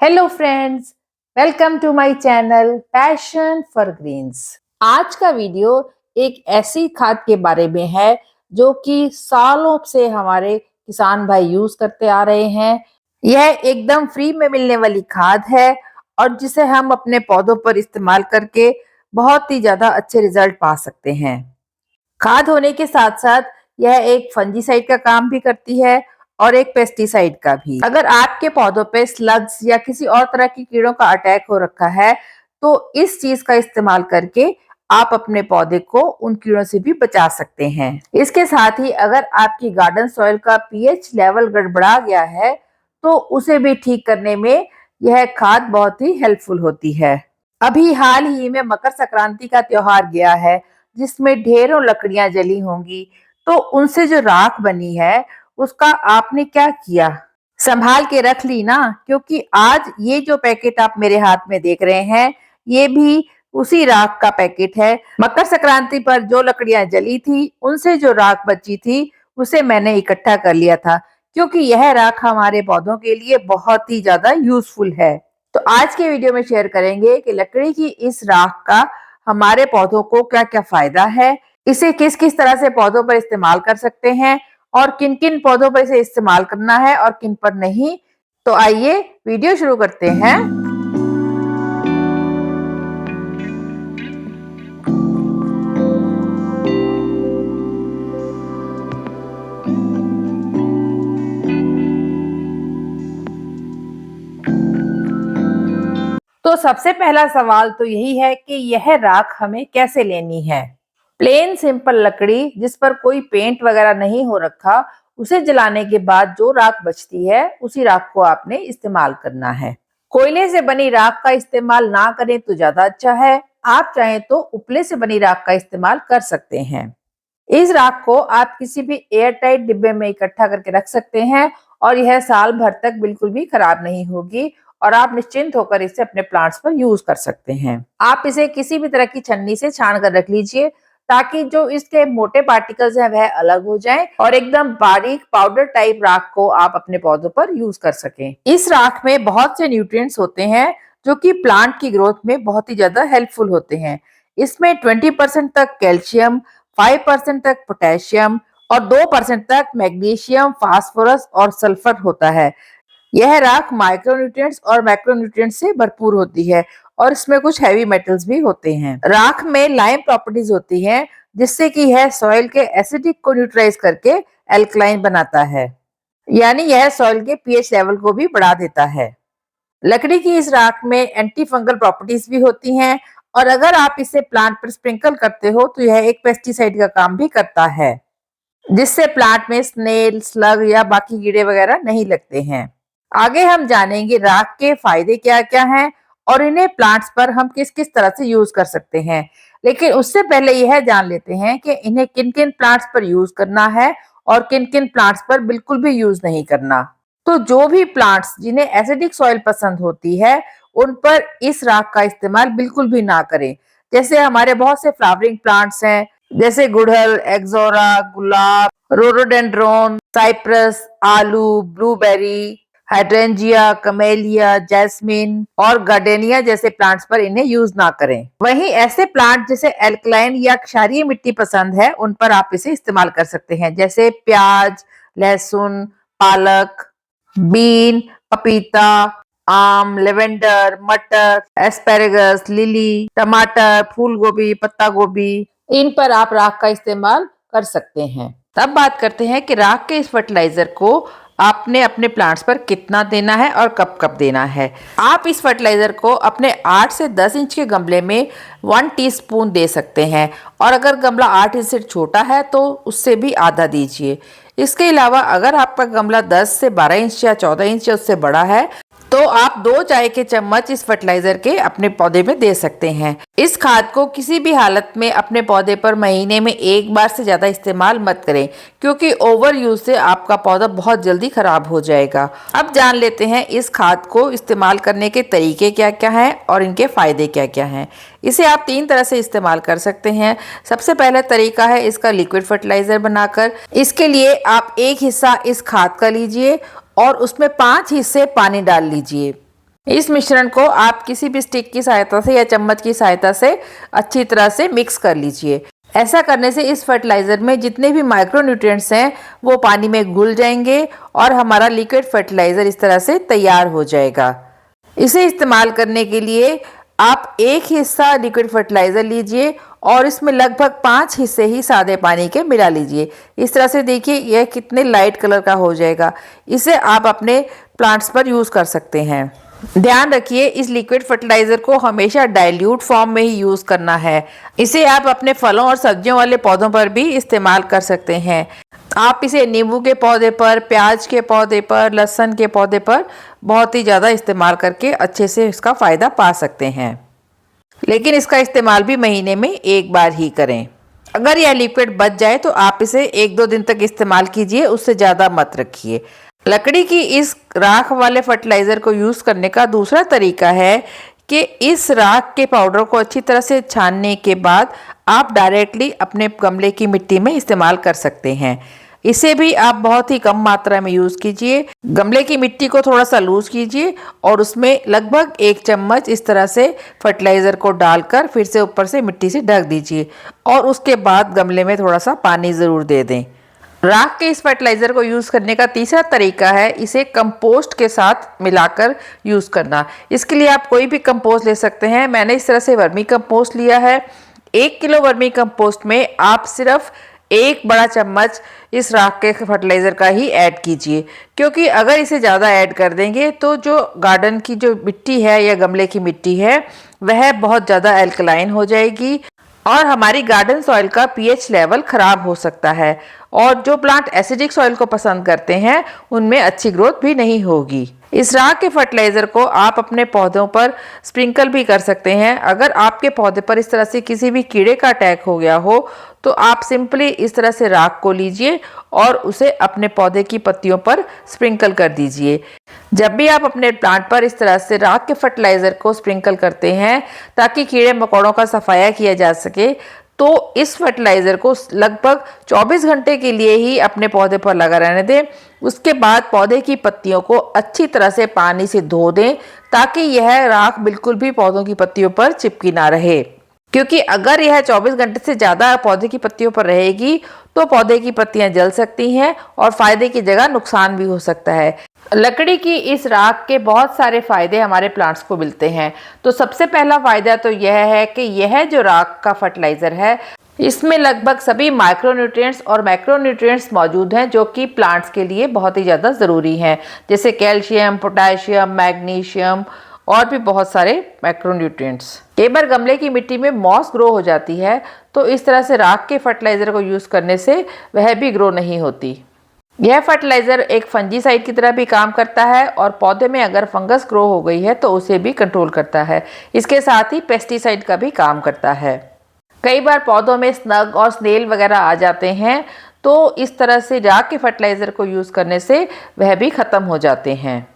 Hello friends, welcome to my channel passion for greens. आज का video एक ऐसी खाद के बारे में है जो कि सालों से हमारे किसान भाई यूज करते आ रहे हैं। यह एकदम फ्री में मिलने वाली खाद है और जिसे हम अपने पौधों पर इस्तेमाल करके बहुत ही ज्यादा अच्छे रिजल्ट पा सकते हैं। खाद होने के साथ साथ यह एक फंजीसाइड का काम भी करती है और एक पेस्टिसाइड का भी। अगर आपके पौधों पे स्लग्स या किसी और तरह की कीड़ों का अटैक हो रखा है तो इस चीज का इस्तेमाल करके आप अपने पौधे को उन कीड़ों से भी बचा सकते हैं। इसके साथ ही अगर आपकी गार्डन सॉइल का पीएच लेवल गड़बड़ा गया है तो उसे भी ठीक करने में यह खाद बहुत ही हेल्पफुल होती है। अभी हाल ही में मकर संक्रांति का त्योहार गया है जिसमें ढेरों लकड़ियां जली होंगी, तो उनसे जो राख बनी है उसका आपने क्या किया? संभाल के रख ली ना, क्योंकि आज ये जो पैकेट आप मेरे हाथ में देख रहे हैं ये भी उसी राख का पैकेट है। मकर संक्रांति पर जो लकड़ियां जली थी उनसे जो राख बची थी उसे मैंने इकट्ठा कर लिया था, क्योंकि यह राख हमारे पौधों के लिए बहुत ही ज्यादा यूजफुल है। तो आज के वीडियो में शेयर करेंगे कि लकड़ी की इस राख का हमारे पौधों को क्या क्या फायदा है, इसे किस किस तरह से पौधों पर इस्तेमाल कर सकते हैं और किन किन पौधों पर इसे इस्तेमाल करना है और किन पर नहीं। तो आइए वीडियो शुरू करते हैं। तो सबसे पहला सवाल तो यही है कि यह राख हमें कैसे लेनी है। प्लेन सिंपल लकड़ी जिस पर कोई पेंट वगैरह नहीं हो रखा, उसे जलाने के बाद जो राख बचती है उसी राख को आपने इस्तेमाल करना है। कोयले से बनी राख का इस्तेमाल ना करें तो ज्यादा अच्छा है। आप चाहें तो उपले से बनी राख का इस्तेमाल कर सकते हैं। इस राख को आप किसी भी एयर टाइट डिब्बे में इकट्ठा करके रख सकते हैं और यह साल भर तक बिल्कुल भी खराब नहीं होगी और आप निश्चिंत होकर इसे अपने प्लांट्स पर यूज कर सकते हैं। आप इसे किसी भी तरह की छन्नी से छान कर रख लीजिए ताकि जो इसके मोटे पार्टिकल्स हैं वह अलग हो जाएं और एकदम बारीक पाउडर टाइप राख को आप अपने पौधों पर यूज कर सकें। इस राख में बहुत से न्यूट्रिएंट्स होते हैं जो कि प्लांट की ग्रोथ में बहुत ही ज्यादा हेल्पफुल होते हैं। इसमें 20% तक कैल्शियम, 5% तक पोटेशियम और 2% तक मैग्नीशियम, फास्फोरस और सल्फर होता है। यह राख माइक्रोन्यूट्रिएंट्स और मैक्रोन्यूट्रिएंट्स से भरपूर होती है और इसमें कुछ हैवी मेटल्स भी होते हैं। राख में लाइम प्रॉपर्टीज होती हैं जिससे कि यह सॉइल के एसिडिक को न्यूट्रलाइज करके एल्कलाइन बनाता है, यानी यह सॉइल के पीएच लेवल को भी बढ़ा देता है। लकड़ी की इस राख में एंटी फंगल प्रॉपर्टीज भी होती हैं और अगर आप इसे प्लांट पर स्प्रिंकल करते हो तो यह एक पेस्टिसाइड का काम भी करता है, जिससे प्लांट में स्नेल, स्लग या बाकी कीड़े वगैरह नहीं लगते हैं। आगे हम जानेंगे राख के फायदे क्या क्या हैं और इन्हें प्लांट्स पर हम किस किस तरह से यूज कर सकते हैं। लेकिन उससे पहले यह जान लेते हैं कि इन्हें किन किन प्लांट्स पर यूज करना है और किन किन प्लांट्स पर बिल्कुल भी यूज नहीं करना। तो जो भी प्लांट्स जिन्हें एसिडिक सॉइल पसंद होती है उन पर इस राख का इस्तेमाल बिल्कुल भी ना करें। जैसे हमारे बहुत से फ्लावरिंग प्लांट्स हैं जैसे गुड़हल, एक्सोरा, गुलाब, रोडोडेंड्रोन, साइप्रस, आलू, ब्लूबेरी, हाइड्रेंजिया, कमेलिया, जैस्मिन और गार्डेनिया जैसे प्लांट्स पर इन्हें यूज ना करें। वहीं ऐसे प्लांट जिसे एल्कलाइन या क्षारीय मिट्टी पसंद है उन पर आप इसे इस्तेमाल कर सकते हैं, जैसे प्याज, लहसुन, पालक, बीन, पपीता, आम, लेवेंडर, मटर, एस्पेरेगस, लिली, टमाटर, फूल गोभी, पत्ता गोभी, इन पर आप राख का इस्तेमाल कर सकते हैं। तब बात करते हैं कि राख के इस फर्टिलाइजर को आपने अपने प्लांट्स पर कितना देना है और कब कब देना है। आप इस फर्टिलाइजर को अपने 8 से 10 इंच के गमले में 1 टीस्पून दे सकते हैं और अगर गमला 8 इंच से छोटा है तो उससे भी आधा दीजिए। इसके अलावा अगर आपका गमला 10 से 12 इंच या 14 इंच या उससे बड़ा है तो आप 2 चाय के चम्मच इस फर्टिलाइजर के अपने पौधे में दे सकते हैं। इस खाद को किसी भी हालत में अपने पौधे पर महीने में 1 बार से ज्यादा इस्तेमाल मत करें, क्योंकि ओवर यूज से आपका पौधा बहुत जल्दी खराब हो जाएगा। अब जान लेते हैं इस खाद को इस्तेमाल करने के तरीके क्या क्या हैं और इनके फायदे क्या क्या हैं। इसे आप 3 तरह से इस्तेमाल कर सकते हैं। सबसे पहला तरीका है इसका लिक्विड फर्टिलाइजर बनाकर। इसके लिए आप 1 हिस्सा इस खाद का लीजिए और उसमें 5 हिस्से पानी डाल लीजिए। इस मिश्रण को आप किसी भी स्टिक की सहायता से या चम्मच की सहायता से अच्छी तरह से मिक्स कर लीजिए। ऐसा करने से इस फर्टिलाइज़र में जितने भी माइक्रो न्यूट्रिएंट्स हैं वो पानी में घुल जाएंगे और हमारा लिक्विड फर्टिलाइज़र इस तरह से तैयार हो जाएगा। इसे इस्तेमाल करने के लिए आप एक हिस्सा लिक्विड फर्टिलाइज़र लीजिए और इसमें लगभग 5 हिस्से ही सादे पानी के मिला लीजिए। इस तरह से देखिए यह कितने लाइट कलर का हो जाएगा। इसे आप अपने प्लांट्स पर यूज़ कर सकते हैं। ध्यान रखिए इस लिक्विड फर्टिलाइज़र को हमेशा डाइल्यूट फॉर्म में ही यूज़ करना है। इसे आप अपने फलों और सब्जियों वाले पौधों पर भी इस्तेमाल कर सकते हैं। आप इसे नींबू के पौधे पर, प्याज के पौधे पर, लहसुन के पौधे पर बहुत ही ज़्यादा इस्तेमाल करके अच्छे से इसका फ़ायदा पा सकते हैं। लेकिन इसका इस्तेमाल भी महीने में एक बार ही करें। अगर यह लिक्विड बच जाए तो आप इसे 1-2 दिन तक इस्तेमाल कीजिए, उससे ज़्यादा मत रखिए। लकड़ी की इस राख वाले फर्टिलाइज़र को यूज़ करने का दूसरा तरीका है कि इस राख के पाउडर को अच्छी तरह से छानने के बाद आप डायरेक्टली अपने गमले की मिट्टी में इस्तेमाल कर सकते हैं। इसे भी आप बहुत ही कम मात्रा में यूज़ कीजिए। गमले की मिट्टी को थोड़ा सा लूज़ कीजिए और उसमें लगभग 1 चम्मच इस तरह से फर्टिलाइज़र को डालकर फिर से ऊपर से मिट्टी से ढक दीजिए और उसके बाद गमले में थोड़ा सा पानी ज़रूर दे दें। राख के इस फर्टिलाइज़र को यूज़ करने का तीसरा तरीका है इसे कंपोस्ट के साथ मिलाकर यूज़ करना। इसके लिए आप कोई भी कंपोस्ट ले सकते हैं। मैंने इस तरह से वर्मी कंपोस्ट लिया है। 1 किलो वर्मी कंपोस्ट में आप सिर्फ 1 बड़ा चम्मच इस राख के फर्टिलाइज़र का ही ऐड कीजिए, क्योंकि अगर इसे ज़्यादा ऐड कर देंगे तो जो गार्डन की जो मिट्टी है या गमले की मिट्टी है वह बहुत ज़्यादा एल्कलाइन हो जाएगी और हमारी गार्डन सॉइल का पीएच लेवल ख़राब हो सकता है और जो प्लांट एसिडिक सॉइल को पसंद करते हैं उनमें अच्छी ग्रोथ भी नहीं होगी। इस राख के फर्टिलाइज़र को आप अपने पौधों पर स्प्रिंकल भी कर सकते हैं। अगर आपके पौधे पर इस तरह से किसी भी कीड़े का अटैक हो गया हो तो आप सिंपली इस तरह से राख को लीजिए और उसे अपने पौधे की पत्तियों पर स्प्रिंकल कर दीजिए। जब भी आप अपने प्लांट पर इस तरह से राख के फर्टिलाइज़र को स्प्रिंकल करते हैं ताकि कीड़े मकोड़ों का सफाया किया जा सके, तो इस फर्टिलाइज़र को लगभग 24 घंटे के लिए ही अपने पौधे पर लगा रहने दें। उसके बाद पौधे की पत्तियों को अच्छी तरह से पानी से धो दें ताकि यह राख बिल्कुल भी पौधों की पत्तियों पर चिपकी ना रहे, क्योंकि अगर यह 24 घंटे से ज़्यादा पौधे की पत्तियों पर रहेगी तो पौधे की पत्तियां जल सकती हैं और फायदे की जगह नुकसान भी हो सकता है। लकड़ी की इस राख के बहुत सारे फायदे हमारे प्लांट्स को मिलते हैं। तो सबसे पहला फायदा तो यह है कि यह जो राख का फर्टिलाइज़र है इसमें लगभग सभी माइक्रोन्यूट्रिएंट्स और मैक्रोन्यूट्रिएंट्स मौजूद हैं जो कि प्लांट्स के लिए बहुत ही ज़्यादा ज़रूरी हैं, जैसे कैल्शियम, पोटाशियम, मैग्नीशियम और भी बहुत सारे मैक्रोन्यूट्रिएंट्स। कई बार गमले की मिट्टी में मॉस ग्रो हो जाती है तो इस तरह से राख के फर्टिलाइज़र को यूज़ करने से वह भी ग्रो नहीं होती। यह फर्टिलाइज़र एक फंजीसाइड की तरह भी काम करता है और पौधे में अगर फंगस ग्रो हो गई है तो उसे भी कंट्रोल करता है। इसके साथ ही पेस्टिसाइड का भी काम करता है। कई बार पौधों में स्नग और स्नेल वगैरह आ जाते हैं तो इस तरह से राख के फर्टिलाइज़र को यूज़ करने से वह भी ख़त्म हो जाते हैं।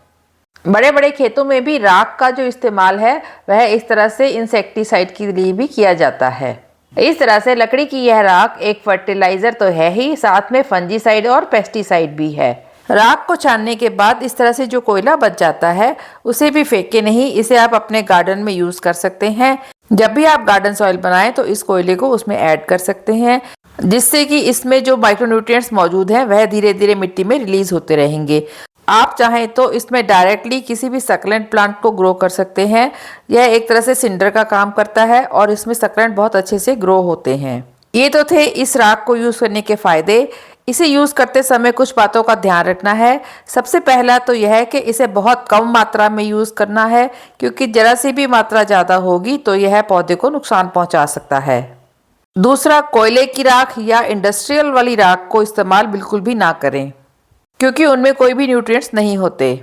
बड़े बड़े खेतों में भी राख का जो इस्तेमाल है वह इस तरह से इंसेक्टिसाइड के लिए भी किया जाता है। इस तरह से लकड़ी की यह राख एक फर्टिलाइज़र तो है ही, साथ में फंजीसाइड और पेस्टिसाइड भी है। राख को छानने के बाद इस तरह से जो कोयला बच जाता है उसे भी फेंके नहीं, इसे आप अपने गार्डन में यूज़ कर सकते हैं। जब भी आप गार्डन सॉइल बनाएं तो इस कोयले को उसमें ऐड कर सकते हैं, जिससे कि इसमें जो माइक्रोन्यूट्रिएंट्स मौजूद हैं वह धीरे धीरे मिट्टी में रिलीज होते रहेंगे। आप चाहें तो इसमें डायरेक्टली किसी भी सक्लेंट प्लांट को ग्रो कर सकते हैं। यह एक तरह से सिंडर का काम करता है और इसमें सक्लेंट बहुत अच्छे से ग्रो होते हैं। ये तो थे इस राख को यूज़ करने के फ़ायदे। इसे यूज़ करते समय कुछ बातों का ध्यान रखना है। सबसे पहला तो यह है कि इसे बहुत कम मात्रा में यूज़ करना है, क्योंकि ज़रा सी भी मात्रा ज़्यादा होगी तो यह पौधे को नुकसान पहुंचा सकता है। दूसरा, कोयले की राख या इंडस्ट्रियल वाली राख को इस्तेमाल बिल्कुल भी ना करें, क्योंकि उनमें कोई भी न्यूट्रिएंट्स नहीं होते।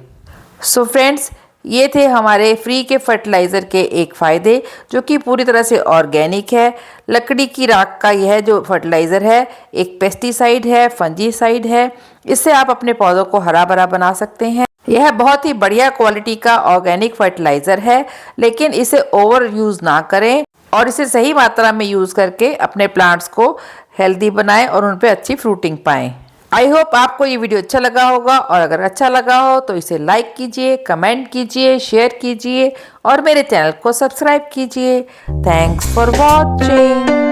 सो फ्रेंड्स, ये थे हमारे फ्री के फर्टिलाइज़र के एक फ़ायदे जो कि पूरी तरह से ऑर्गेनिक है। लकड़ी की राख का यह जो फर्टिलाइज़र है एक पेस्टिसाइड है, फंजीसाइड है। इससे आप अपने पौधों को हरा भरा बना सकते हैं। यह बहुत ही बढ़िया क्वालिटी का ऑर्गेनिक फर्टिलाइज़र है, लेकिन इसे ओवर यूज़ ना करें और इसे सही मात्रा में यूज़ करके अपने प्लांट्स को हेल्दी बनाएं और उन पर अच्छी फ्रूटिंग पाएं। आई होप आपको ये वीडियो अच्छा लगा होगा, और अगर अच्छा लगा हो तो इसे लाइक कीजिए, कमेंट कीजिए, शेयर कीजिए और मेरे चैनल को सब्सक्राइब कीजिए। Thanks for watching.